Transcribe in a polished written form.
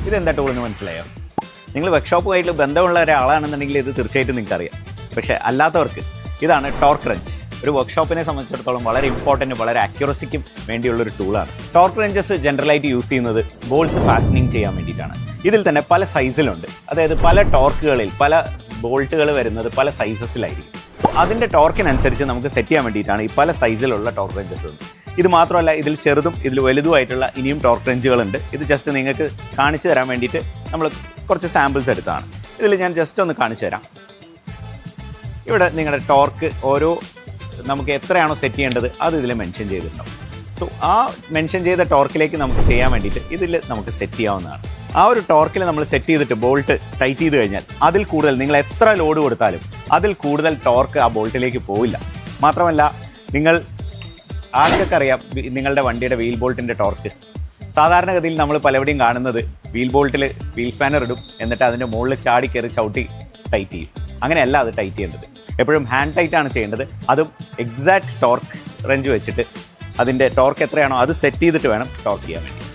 ഇതെന്താ ടൂൾ എന്ന് മനസ്സിലായോ? നിങ്ങൾ വർക്ക്ഷോപ്പുമായിട്ട് ബന്ധമുള്ള ഒരാളാണെന്നുണ്ടെങ്കിൽ ഇത് തീർച്ചയായിട്ടും നിങ്ങൾക്കറിയാം. പക്ഷേ അല്ലാത്തവർക്ക് ഇതാണ് ടോർക്ക് റെഞ്ച്. ഒരു വർക്ക്ഷോപ്പിനെ സംബന്ധിച്ചിടത്തോളം വളരെ ഇമ്പോർട്ടൻറ്റ്, വളരെ ആക്യുറസിക്കും വേണ്ടിയുള്ളൊരു ടൂളാണ്. ടോർക്ക് റെഞ്ചസ് ജനറലായിട്ട് യൂസ് ചെയ്യുന്നത് ബോൾസ് ഫാസ്റ്റനിങ് ചെയ്യാൻ വേണ്ടിയിട്ടാണ്. ഇതിൽ തന്നെ പല സൈസിലുണ്ട്. അതായത് പല ടോർക്കുകളിൽ പല ബോൾട്ടുകൾ വരുന്നത് പല സൈസസിലായിരിക്കും. അതിൻ്റെ ടോർക്കിനനുസരിച്ച് നമുക്ക് സെറ്റ് ചെയ്യാൻ വേണ്ടിയിട്ടാണ് ഈ പല സൈസിലുള്ള ടോർക്ക് റെഞ്ചസ്. ഇത് മാത്രമല്ല, ഇതിൽ ചെറുതും ഇതിൽ വലുതുമായിട്ടുള്ള ഇനിയും ടോർക്ക് റെഞ്ചുകളുണ്ട്. ഇത് ജസ്റ്റ് നിങ്ങൾക്ക് കാണിച്ചു തരാൻ വേണ്ടിയിട്ട് നമ്മൾ കുറച്ച് സാമ്പിൾസ് എടുത്തതാണ്. ഇതിൽ ഞാൻ ജസ്റ്റ് ഒന്ന് കാണിച്ചു തരാം. ഇവിടെ നിങ്ങളുടെ ടോർക്ക് ഓരോ നമുക്ക് എത്രയാണോ സെറ്റ് ചെയ്യേണ്ടത് അത് ഇതിൽ മെൻഷൻ ചെയ്തിട്ടുണ്ടാവും. സോ ആ മെൻഷൻ ചെയ്ത ടോർക്കിലേക്ക് നമുക്ക് ചെയ്യാൻ വേണ്ടിയിട്ട് ഇതിൽ നമുക്ക് സെറ്റ് ചെയ്യാവുന്നതാണ്. ആ ഒരു ടോർക്കിൽ നമ്മൾ സെറ്റ് ചെയ്തിട്ട് ബോൾട്ട് ടൈറ്റ് ചെയ്ത് കഴിഞ്ഞാൽ അതിൽ കൂടുതൽ നിങ്ങൾ എത്ര ലോഡ് കൊടുത്താലും അതിൽ കൂടുതൽ ടോർക്ക് ആ ബോൾട്ടിലേക്ക് പോവില്ല. മാത്രമല്ല, നിങ്ങൾ ആർക്കൊക്കെ അറിയാം നിങ്ങളുടെ വണ്ടിയുടെ വീൽ ബോൾട്ടിൻ്റെ ടോർക്ക്? സാധാരണഗതിയിൽ നമ്മൾ പലവിടെയും കാണുന്നത് വീൽ ബോൾട്ടിൽ വീൽ സ്പാനർ ഇടും, എന്നിട്ട് അതിൻ്റെ മുകളിൽ ചാടി കയറി ചവിട്ടി ടൈറ്റ് ചെയ്യും. അങ്ങനെയല്ല അത് ടൈറ്റ് ചെയ്യേണ്ടത്. എപ്പോഴും ഹാൻഡ് ടൈറ്റാണ് ചെയ്യേണ്ടത്. അതും എക്സാക്ട് ടോർക്ക് റെഞ്ച് വെച്ചിട്ട് അതിൻ്റെ ടോർക്ക് എത്രയാണോ അത് സെറ്റ് ചെയ്തിട്ട് വേണം ടോർക്ക് ചെയ്യാൻ വേണ്ടി.